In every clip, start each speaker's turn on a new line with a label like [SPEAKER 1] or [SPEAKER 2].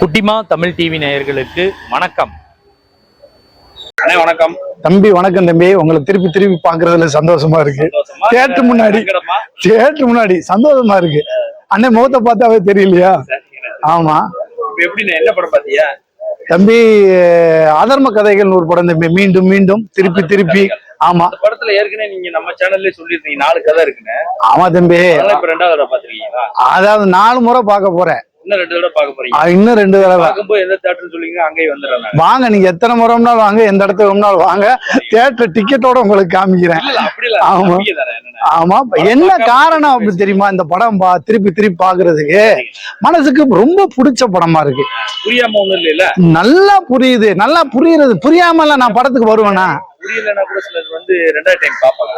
[SPEAKER 1] குட்டிமா தமிழ் டிவி நேயர்களுக்கு வணக்கம்.
[SPEAKER 2] வணக்கம்
[SPEAKER 3] தம்பி. வணக்கம் தம்பி. உங்களை திருப்பி திருப்பி பாக்குறதுல சந்தோஷமா இருக்கு. தியேட்டர் முன்னாடி சந்தோஷமா இருக்கு. அண்ணன் முகத்தை பார்த்தாவே தெரியலையா? ஆமா.
[SPEAKER 2] என்ன படம் பாத்தியா
[SPEAKER 3] தம்பி? அதர்ம கதைகள் ஒரு படம் தம்பி. மீண்டும் மீண்டும் திருப்பி திருப்பி. ஆமா,
[SPEAKER 2] படத்துல ஏற்கனவே நீங்க நம்ம சேனல்ல சொல்லிருக்கீங்க 4 கதை இருக்குன்னு.
[SPEAKER 3] ஆமா தம்பி.
[SPEAKER 2] இப்ப 2வது தடவை பாத்துருக்கீங்களா?
[SPEAKER 3] அதாவது 4 முறை பார்க்க போறேன்.
[SPEAKER 2] இன்னும் 2 தடவை பார்க்க போறீங்க?
[SPEAKER 3] இன்னும் 2 தடவை
[SPEAKER 2] பார்க்கும்போது எந்த தியேட்டர்னு சொல்லிங்க அங்கேயே வந்துடுறேன்.
[SPEAKER 3] வாங்க, நீங்க எத்தனை முறைனாலும் வாங்க, எந்த இடத்துக்கு வேணாலும் வாங்க. தியேட்டர் டிக்கெட்டோட உங்களுக்கு காமிக்கிறேன். ஆமா ஆமா. என்ன காரணம் அப்படி தெரியுமா? இந்த படம் திருப்பி திருப்பி பாக்குறதுக்கு மனசுக்கு ரொம்ப பிடிச்ச படமா இருக்கு.
[SPEAKER 2] புரியாம ஒண்ணும் இல்ல.
[SPEAKER 3] நல்லா புரியுது, நல்லா புரியுறது. புரியாம நான் படத்துக்கு வருவேனா?
[SPEAKER 2] புரியலன்னா கூட சிலர் வந்து 2வது டைம் பாப்பாங்க.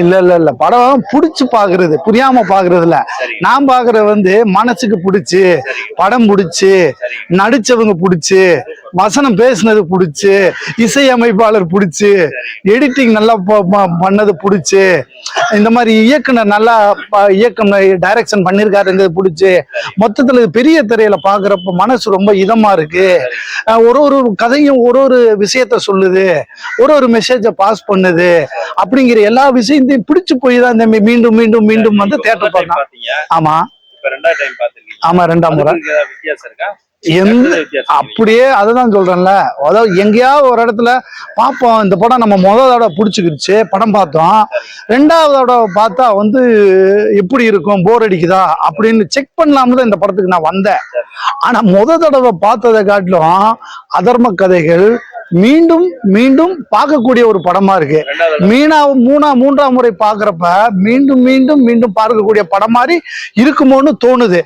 [SPEAKER 3] இல்ல படம் புடிச்சு பாக்குறது, புரியாம பாக்குறது இல்ல. நான் பாக்குறது வந்து மனசுக்கு பிடிச்சு, படம் பிடிச்சு, நடிச்சவங்க பிடிச்சு, வசனம் பேசுனது பிடிச்சு, இசையமைப்பாளர் பிடிச்சு, எடிட்டிங் நல்லா பண்ணது பிடிச்சு, இந்த மாதிரி இயக்குனர் நல்லா டைரக்ஷன் பண்ணிருக்காருங்கிறது பிடிச்சு, மொத்தத்துல பெரிய திரையில பாக்குறப்ப மனசு ரொம்ப இதமா இருக்கு. ஒரு கதையும் ஒரு விஷயத்த சொல்லுது, ஒரு மெசேஜ பாஸ் பண்ணுது. அப்படிங்கிற எல்லா விஷயத்தையும் பிடிச்சு போய் தான் இந்த மீண்டும் மீண்டும் மீண்டும் வந்து தியேட்டர் பார்க்கலாம். ஆமா, ஆமா 2ஆம் முறை. அப்படியே அதுதான் சொல்றேன்ல. அதாவது எங்கேயாவது ஒரு இடத்துல பார்ப்போம், இந்த படம் நம்ம முதலோட பிடிச்சிக்கிடுச்சு, படம் பார்த்தோம். 2வது பார்த்தா வந்து எப்படி இருக்கும், போர் அடிக்குதா அப்படின்னு செக் பண்ணலாம்னு தான் இந்த படத்துக்கு நான் வந்தேன். ஆனா தடவை பார்த்ததை காட்டிலும் அதர்ம கதைகள் மீண்டும் மீண்டும் பார்க்கக்கூடிய ஒரு படமா இருக்கு. 3ஆம் முறை பாக்குறப்ப மீண்டும் மீண்டும் மீண்டும் பார்க்கக்கூடிய படம் மாதிரி இருக்குமோன்னு தோணுது.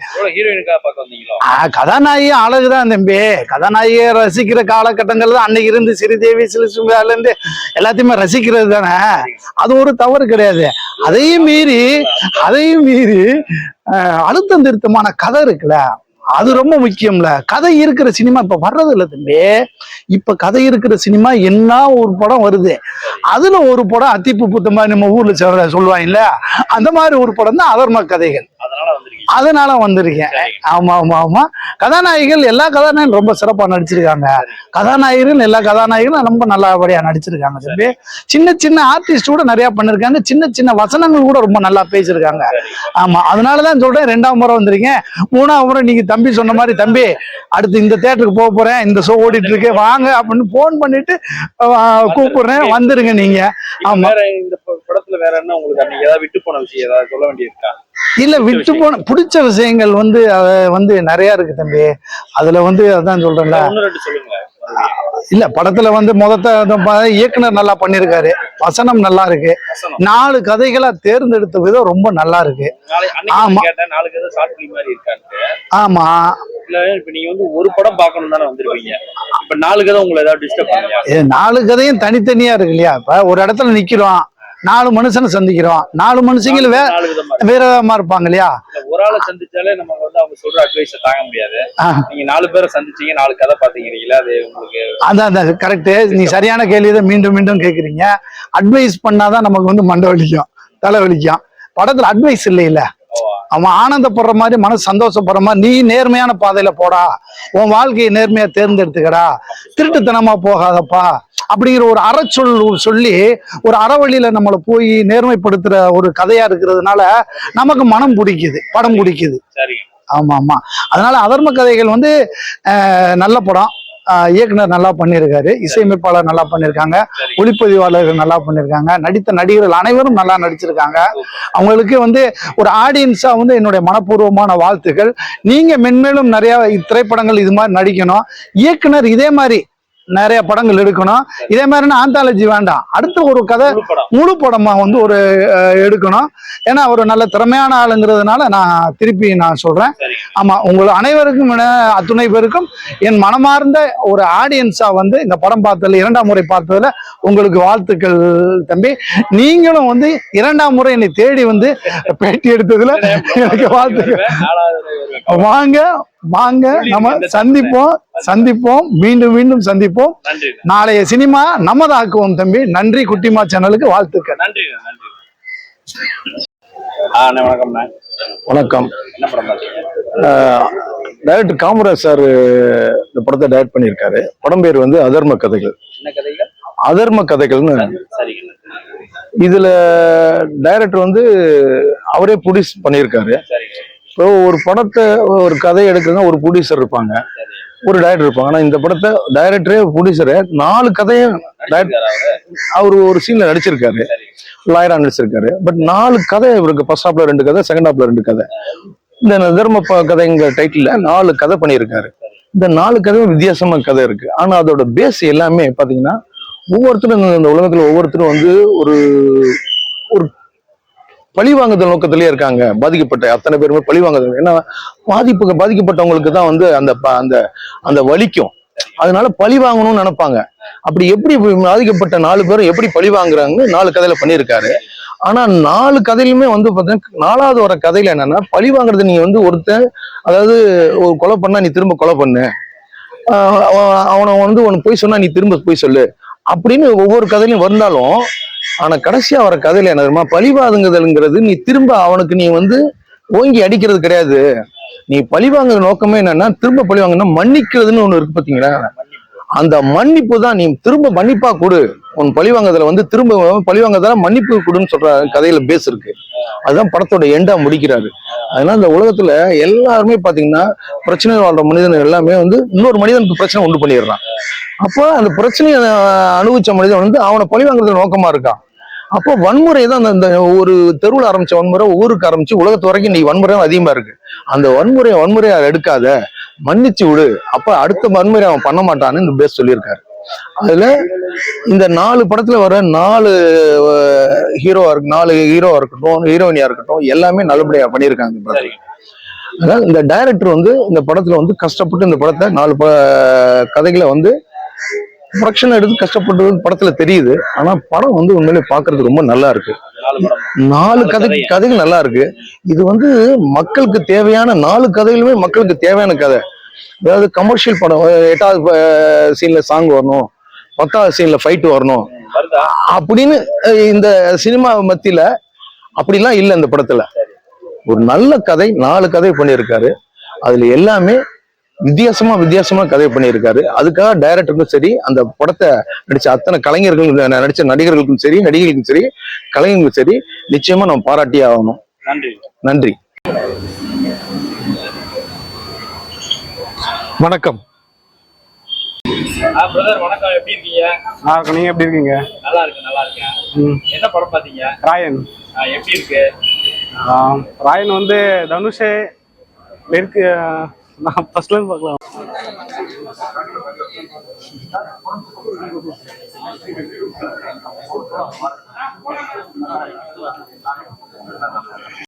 [SPEAKER 3] கதாநாயகி அழகுதான் தம்பி. கதாநாயகியை ரசிக்கிற காலகட்டங்கள் தான் அன்னைக்கு இருந்து ஸ்ரீதேவி சிலுசுங்கால இருந்து எல்லாத்தையுமே ரசிக்கிறது தானே. அது ஒரு தவறு கிடையாது. அதையும் மீறி அழுத்தம் திருத்தமான கதை இருக்குல்ல, அது ரொம்ப முக்கியம்ல. கதை இருக்கிற சினிமா இப்ப வர்றது இல்ல தம்பி. இப்ப கதை இருக்கிற சினிமா என்ன ஒரு படம் வருது, அதுல ஒரு படம் அத்திப்பு புத்த மாதிரி நம்ம ஊர்ல சொல்லுவாங்க இல்ல, அந்த மாதிரி ஒரு படம் தான் அதர்ம கதைகள். அதனால வந்திருக்கேன். ஆமா ஆமா ஆமா. கதாநாயகிகள் எல்லா கதாநாயகரும் ரொம்ப சிறப்பா நடிச்சிருக்காங்க. கதாநாயகர்கள் எல்லா கதாநாயகரும் ரொம்ப நல்லபடியா நடிச்சிருக்காங்க தம்பி. சின்ன சின்ன ஆர்டிஸ்ட் கூட நிறைய பண்ணிருக்காங்க. சின்ன சின்ன வசனங்கள் கூட ரொம்ப நல்லா பேசிருக்காங்க. ஆமா, அதனாலதான் சொல்றேன் 2ஆம் முறை வந்திருக்கேன். 3ஆம் முறை நீங்க தம்பி சொன்ன மாதிரி, தம்பி அடுத்து இந்த தியேட்டருக்கு போக போறேன், இந்த ஷோ ஓடிட்டு இருக்கு, வாங்க அப்படின்னு போன் பண்ணிட்டு கூப்பிடுறேன், வந்துருங்க நீங்க. ஆமா.
[SPEAKER 2] இந்த படத்துல வேற என்ன உங்களுக்கு ஏதாவது விட்டு போன விஷயம் ஏதாவது சொல்ல வேண்டியிருக்கா?
[SPEAKER 3] இல்ல, விட்டு போன பிடிச்ச விஷயங்கள் வந்து நிறைய இருக்கு தம்பி. அதுல வந்து அதான் சொல்றேன்ல. இல்ல, படத்துல வந்து இயக்குனர் நல்லா பண்ணிருக்காரு, வசனம் நல்லா இருக்கு, 4 கதைகளா தேர்ந்தெடுத்த விதம் ரொம்ப நல்லா இருக்கு. ஆமா ஆமா.
[SPEAKER 2] இப்ப நீங்க வந்து ஒரு படம் பார்க்கணும் தானே வந்திருக்கீங்க. இப்ப 4 கதை உங்களை ஏதாவது டிஸ்டர்ப் பண்ணுங்க?
[SPEAKER 3] 4 கதையும் தனித்தனியா இருக்கு இல்லையா? இப்ப ஒரு இடத்துல நிக்கிறோம், 4 மனுஷனை சந்திக்கிறோம், 4 மனுஷங்களும் வேற விதமா இருப்பாங்க இல்லையா?
[SPEAKER 2] ஒரு ஆளை சந்திச்சாலே நம்ம வந்து அவங்க சொல்ற அட்வைஸ தாங்க முடியாது. நீங்க 4 பேரை சந்திச்சீங்க, 4 கதை பாத்தீங்களா? அது உங்களுக்கு
[SPEAKER 3] அதான் கரெக்ட். நீ சரியான கேள்வியை மீண்டும் மீண்டும் கேக்குறீங்க. அட்வைஸ் பண்ணாதான் நமக்கு வந்து மண்டை வலிக்கும், தலை வலிக்கும். படத்துல அட்வைஸ் இல்ல. அவன் ஆனந்தப்படுற மாதிரி, மனசு சந்தோஷப்படுற மாதிரி, நீ நேர்மையான பாதையில போடா, உன் வாழ்க்கையை நேர்மையா தேர்ந்தெடுத்துக்கடா, திருட்டுத்தனமா போகாதப்பா அப்படிங்கிற ஒரு அறச்சொல் சொல்லி ஒரு அறவழியில நம்மளை போய் நேர்மைப்படுத்துற ஒரு கதையா இருக்கிறதுனால நமக்கு மனம் பிடிக்குது, படம் பிடிக்குது. ஆமா ஆமா. அதனால அதர்ம கதைகள் வந்து நல்ல படம். இயக்குனர் நல்லா பண்ணியிருக்காரு, இசையமைப்பாளர் நல்லா பண்ணியிருக்காங்க, ஒளிப்பதிவாளர்கள் நல்லா பண்ணியிருக்காங்க, நடித்த நடிகர்கள் அனைவரும் நல்லா நடிச்சிருக்காங்க. அவங்களுக்கு வந்து ஒரு ஆடியன்ஸா வந்து என்னுடைய மனப்பூர்வமான வாழ்த்துக்கள். நீங்க மென்மேலும் நிறைய திரைப்படங்கள் இது மாதிரி நடிக்கணும். இயக்குனர் இதே மாதிரி நிறைய படங்கள் எடுக்கணும். இதே மாதிரி ஆந்தாலஜி வேண்டாம், அடுத்த ஒரு கதை முழு படமா வந்து ஒரு எடுக்கணும். ஏன்னா ஒரு நல்ல திறமையான ஆளுங்கிறதுனால நான் சொல்றேன். ஆமா, உங்கள் அனைவருக்கும் அத்துணை பேருக்கும் என் மனமார்ந்த ஒரு ஆடியன்ஸா வந்து இந்த படம் பார்த்ததுல 2ஆம் முறை பார்த்ததுல உங்களுக்கு வாழ்த்துக்கள் தம்பி. நீங்களும் வந்து 2ஆம் முறை என்னை தேடி வந்து பேட்டி எடுத்ததுல எனக்கு வாழ்த்துக்கள். வாங்க வாங்க, நம்ம சந்திப்போம், மீண்டும் மீண்டும் சந்திப்போம். நாளைய சினிமா நமதாக்குவோம் தம்பி. நன்றி. குட்டிமா சேனலுக்கு வாழ்த்துக்கள்.
[SPEAKER 2] நன்றி. அண்ணா வணக்கம்ண்ணா.
[SPEAKER 4] வணக்கம்.
[SPEAKER 2] என்ன படம் பார்த்தீங்க?
[SPEAKER 4] டைரக்டர் காமராஜ் சார் இந்த படத்தை டைரக்ட் பண்ணியிருக்காரு. படம் பேர் வந்து அதர்ம கதைகள்.
[SPEAKER 2] என்ன கதைகள்?
[SPEAKER 4] அதர்ம கதைகள்னு.
[SPEAKER 2] சரிங்க.
[SPEAKER 4] இதுல டைரக்டர் வந்து அவரே ப்ரொடியூஸ் பண்ணியிருக்காரு.
[SPEAKER 2] சரிங்க.
[SPEAKER 4] இப்போ ஒரு படத்தை ஒரு கதை எடுக்கிறதுனா ஒரு ப்ரொடியூசர் இருப்பாங்க, ஒரு டைரக்டர் இருப்பாங்க. ஆனா இந்த படத்தை டைரக்டரே ப்ரொடியூசரு 4 கதையும் அவர் ஒரு சீன்ல நடிச்சிருக்காரு, லாயரா நடிச்சிருக்காரு. பட் 4 கதை இவருக்கு. ஃபர்ஸ்ட் ஹாப்ல 2 கதை, செகண்ட் ஹாப்ல 2 கதை. இந்த தர்ம கதைங்கிற டைட்டில் 4 கதை பண்ணியிருக்காரு. இந்த 4 கதையும் வித்தியாசமா கதை இருக்கு. ஆனா அதோட பேஸ் எல்லாமே பாத்தீங்கன்னா ஒவ்வொருத்தரும் இந்த உலகத்துல ஒவ்வொருத்தரும் வந்து ஒரு ஒரு பழிவாங்குதல் நோக்கத்திலேயே இருக்காங்க. பாதிக்கப்பட்ட அத்தனை பேருமே பழிவாங்குதல். ஏன்னா பாதிக்கப்பட்டவங்களுக்கு தான் வந்து அந்த அந்த அந்த வலிக்கும். அதனால பழி வாங்கணும்னு நினைப்பாங்க. அப்படி எப்படி பாதிக்கப்பட்ட 4 பேரும் எப்படி பழி வாங்குறாங்கன்னு 4 கதையில பண்ணியிருக்காரு. ஆனா 4 கதையிலுமே வந்து பாத்தீங்கன்னா 4வது வர கதையில என்னன்னா, பழி வாங்குறது நீங்க வந்து ஒருத்தன், அதாவது ஒரு கொலை பண்ணா நீ திரும்ப கொலை பண்ணு, அவனை வந்து உனக்கு போய் சொன்னா நீ திரும்ப போய் சொல்லு அப்படின்னு ஒவ்வொரு கதையிலும் வந்தாலும், ஆனா கடைசியா வர கதையில என்ன தெரியுமா, பழிவாங்குதல்ங்கிறது நீ திரும்ப அவனுக்கு நீ வந்து ஓங்கி அடிக்கிறது கிடையாது. நீ பழிவாங்குற நோக்கமே என்னன்னா, திரும்ப பழிவாங்கன்னா மன்னிக்கிறதுன்னு ஒண்ணு இருக்கு பாத்தீங்களா. அந்த மன்னிப்பு தான். நீ திரும்ப மன்னிப்பா கொடு. உன் பழிவாங்குதல வந்து திரும்ப பழிவாங்குறதால மன்னிப்பு கொடுன்னு சொல்ற கதையில பேஸ் இருக்கு. அதுதான் படத்தோட எண்டா முடிக்கிறாரு. அதனால இந்த உலகத்துல எல்லாருமே பாத்தீங்கன்னா பிரச்சனை வாழ்ற மனிதன் எல்லாமே வந்து இன்னொரு மனிதனுக்கு பிரச்சனை உண்டு பண்ணிடுறான். அப்போ அந்த பிரச்சனையை அனுபவிச்ச மனிதன் வந்து அவனை பழிவாங்குறது நோக்கமா இருக்கான். அப்போ வன்முறை தான் அந்த ஒரு தெருவில் ஆரம்பிச்ச வன்முறை ஊருக்கு ஆரம்பிச்சு உலகத்து வரைக்கும் இன்னைக்கு வன்முறை அதிகமா இருக்கு. அந்த வன்முறையை எடுக்காத, மன்னிச்சு விடு. அப்ப அடுத்த வன்முறை அவன் பண்ண மாட்டான்னு இந்த பேஸ் சொல்லியிருக்காரு. அதுல இந்த 4 படத்துல வர 4 ஹீரோவா இருக்கு, 4 ஹீரோவா இருக்கட்டும், ஹீரோயினியா இருக்கட்டும், எல்லாமே நல்லபடியா பண்ணியிருக்காங்க. அதாவது இந்த டைரக்டர் வந்து இந்த படத்துல வந்து கஷ்டப்பட்டு இந்த படத்தை 4 கதைகளை வந்து ப்ரொடக்ஷன் எடுத்து கஷ்டப்பட்டு படத்துல தெரியுது. ஆனா படம் வந்து உண்மையிலே பாக்குறதுக்கு ரொம்ப நல்லா இருக்கு. 4 கதைகள் நல்லா இருக்கு. இது வந்து மக்களுக்கு தேவையான 4 கதைகளுமே மக்களுக்கு தேவையான கதை. அதாவது கமர்ஷியல் படம், 8வது சீன்ல சாங் வரணும், 10வது சீன்ல ஃபைட் வரணும் அப்படின்னு இந்த சினிமா மத்தியில அப்படிலாம் இல்லை. இந்த படத்துல ஒரு நல்ல கதை, 4 கதை பண்ணியிருக்காரு. அதுல எல்லாமே வித்தியாசமா கதை பண்ணியிருக்காரு. அதுக்காக டைரக்டருக்கும் சரி, அந்த படத்தை நடிச்ச அத்தனை கலைஞர்களும், நடிச்ச நடிகர்களுக்கும் சரி, நடிகைகளுக்கும் சரி, கலைஞர்களுக்கும் சரி, நிச்சயமா நம்ம பாராட்டியே ஆகணும். நன்றி.
[SPEAKER 5] வணக்கம்.
[SPEAKER 2] பிரதர் வணக்கம். எப்படி இருக்கீங்க?
[SPEAKER 5] நீங்க எப்படி இருக்கீங்க?
[SPEAKER 2] நல்லா இருக்கேன். என்ன படம் பாத்தீங்க?
[SPEAKER 5] ராயன்.
[SPEAKER 2] எப்படி இருக்கு?
[SPEAKER 5] ராயன் வந்து தனுஷே இருக்கு. நான் ஃபர்ஸ்ட்ல இருந்து பார்க்கலாம்.